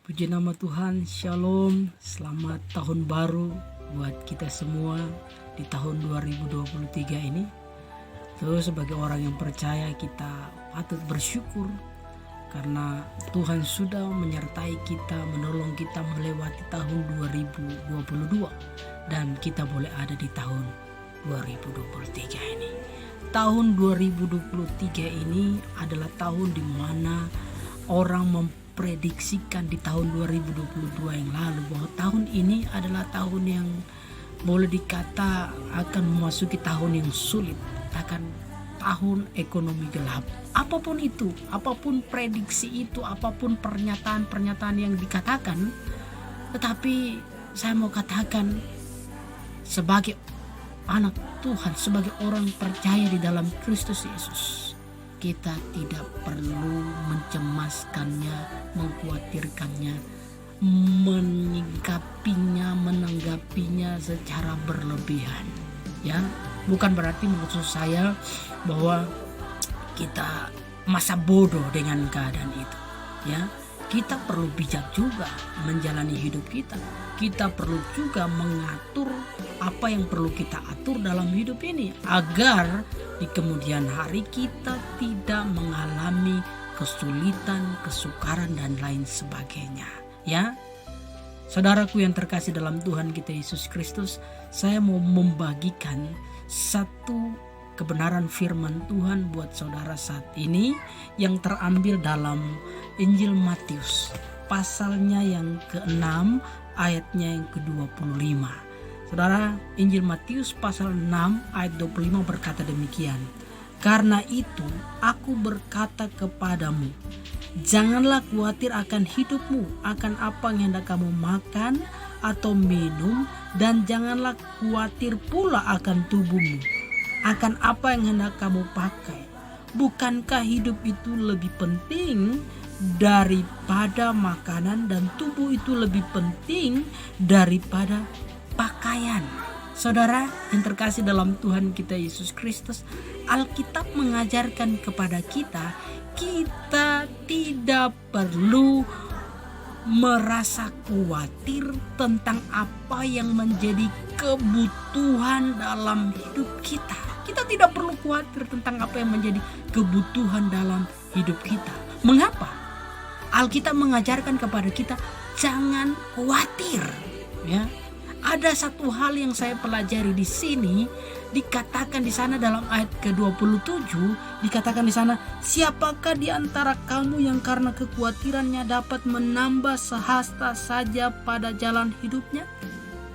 Puji nama Tuhan, Shalom, selamat tahun baru buat kita semua di tahun 2023 ini. Terus sebagai orang yang percaya kita patut bersyukur karena Tuhan sudah menyertai kita, menolong kita melewati tahun 2022 dan kita boleh ada di tahun 2023 ini. Tahun 2023 ini adalah tahun di mana orang memprediksikan di tahun 2022 yang lalu bahwa tahun ini adalah tahun yang boleh dikata akan memasuki tahun yang sulit, akan tahun ekonomi gelap. Apapun itu, apapun prediksi itu, apapun pernyataan-pernyataan yang dikatakan, tetapi saya mau katakan sebagai anak Tuhan, sebagai orang percaya di dalam Kristus Yesus, kita tidak perlu mencemaskannya, mengkhawatirkannya, menanggapinya secara berlebihan. Ya, bukan berarti maksud saya bahwa kita masa bodoh dengan keadaan itu. Ya, kita perlu bijak juga menjalani hidup kita. Kita perlu juga mengatur apa yang perlu kita atur dalam hidup ini agar di kemudian hari kita tidak mengalami kesulitan, kesukaran dan lain sebagainya. Ya, saudaraku yang terkasih dalam Tuhan kita Yesus Kristus, saya mau membagikan satu kebenaran firman Tuhan buat saudara saat ini yang terambil dalam Injil Matius pasalnya yang ke-6 ayatnya yang ke-25. Saudara, Injil Matius pasal 6 ayat 25 berkata demikian. Karena itu aku berkata kepadamu, janganlah khawatir akan hidupmu, akan apa yang hendak kamu makan atau minum, dan janganlah khawatir pula akan tubuhmu, akan apa yang hendak kamu pakai. Bukankah hidup itu lebih penting daripada makanan dan tubuh itu lebih penting daripada pakaian? Saudara yang terkasih dalam Tuhan kita Yesus Kristus, Alkitab mengajarkan kepada kita, kita tidak perlu merasa khawatir tentang apa yang menjadi kebutuhan dalam hidup kita. Kita tidak perlu khawatir tentang apa yang menjadi kebutuhan dalam hidup kita. Mengapa? Alkitab mengajarkan kepada kita jangan khawatir. Ya, ada satu hal yang saya pelajari di sini, dikatakan di sana dalam ayat ke-27, dikatakan di sana, siapakah di antara kamu yang karena kekhawatirannya dapat menambah sehasta saja pada jalan hidupnya?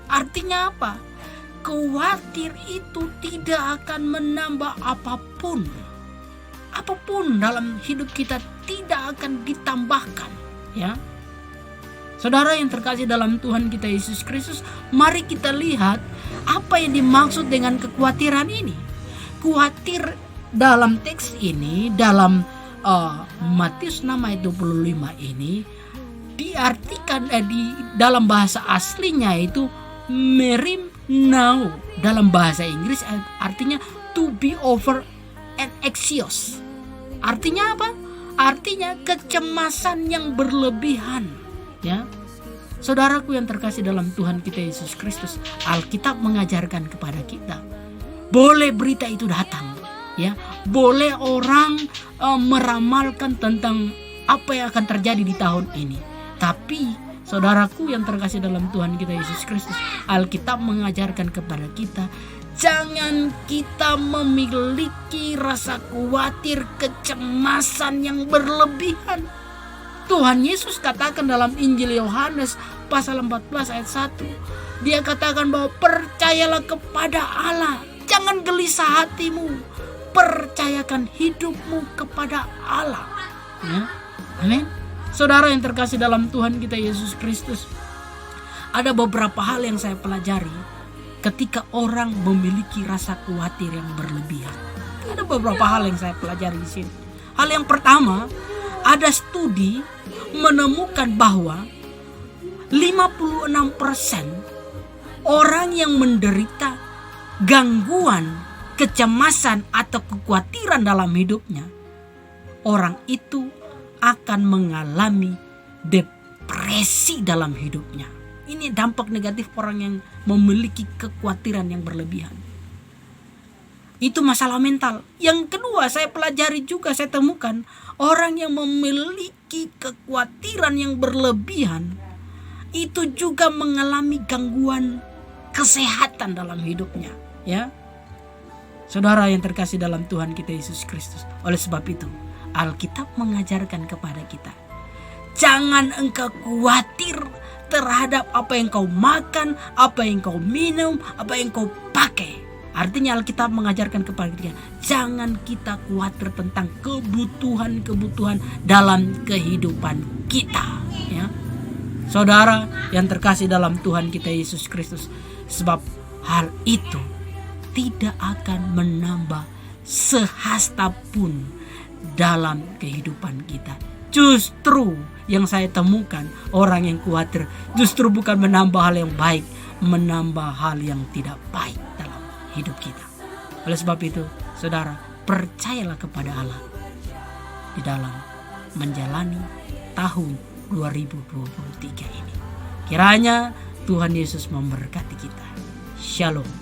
Artinya apa? Khawatir itu tidak akan menambah apapun. Apapun dalam hidup kita tidak akan ditambahkan, ya. Saudara yang terkasih dalam Tuhan kita Yesus Kristus, mari kita lihat apa yang dimaksud dengan kekhawatiran ini. Khawatir dalam teks ini, dalam Matius 6 ayat 25 ini diartikan di dalam bahasa aslinya itu merim now, dalam bahasa Inggris artinya to be over and anxious. Artinya apa? Artinya kecemasan yang berlebihan. Ya, saudaraku yang terkasih dalam Tuhan kita Yesus Kristus, Alkitab mengajarkan kepada kita, boleh berita itu datang, ya, boleh orang meramalkan tentang apa yang akan terjadi di tahun ini. Tapi saudaraku yang terkasih dalam Tuhan kita Yesus Kristus, Alkitab mengajarkan kepada kita, jangan kita memiliki rasa khawatir, kecemasan yang berlebihan. Tuhan Yesus katakan dalam Injil Yohanes pasal 14 ayat 1. Dia katakan bahwa percayalah kepada Allah. Jangan gelisah hatimu. Percayakan hidupmu kepada Allah. Ya. Amin. Saudara yang terkasih dalam Tuhan kita Yesus Kristus, ada beberapa hal yang saya pelajari ketika orang memiliki rasa khawatir yang berlebihan. Ada beberapa hal yang saya pelajari di sini. Hal yang pertama, ada studi menemukan bahwa 56% orang yang menderita gangguan, kecemasan atau kekhawatiran dalam hidupnya, orang itu akan mengalami depresi dalam hidupnya. Ini dampak negatif orang yang memiliki kekhawatiran yang berlebihan. Itu masalah mental. Yang kedua, saya pelajari juga, saya temukan orang yang memiliki kekhawatiran yang berlebihan itu juga mengalami gangguan kesehatan dalam hidupnya, ya. Saudara yang terkasih dalam Tuhan kita Yesus Kristus. Oleh sebab itu, Alkitab mengajarkan kepada kita, jangan engkau khawatir terhadap apa yang kau makan, apa yang kau minum, apa yang kau pakai. Artinya Alkitab mengajarkan kepada kita, jangan kita khawatir tentang kebutuhan-kebutuhan dalam kehidupan kita, ya. Saudara yang terkasih dalam Tuhan kita Yesus Kristus, sebab hal itu tidak akan menambah sehasta pun dalam kehidupan kita. Justru yang saya temukan, orang yang khawatir justru bukan menambah hal yang baik, menambah hal yang tidak baik dalam hidup kita. Oleh sebab itu, saudara, percayalah kepada Allah di dalam menjalani tahun 2023 ini. Kiranya Tuhan Yesus memberkati kita. Shalom.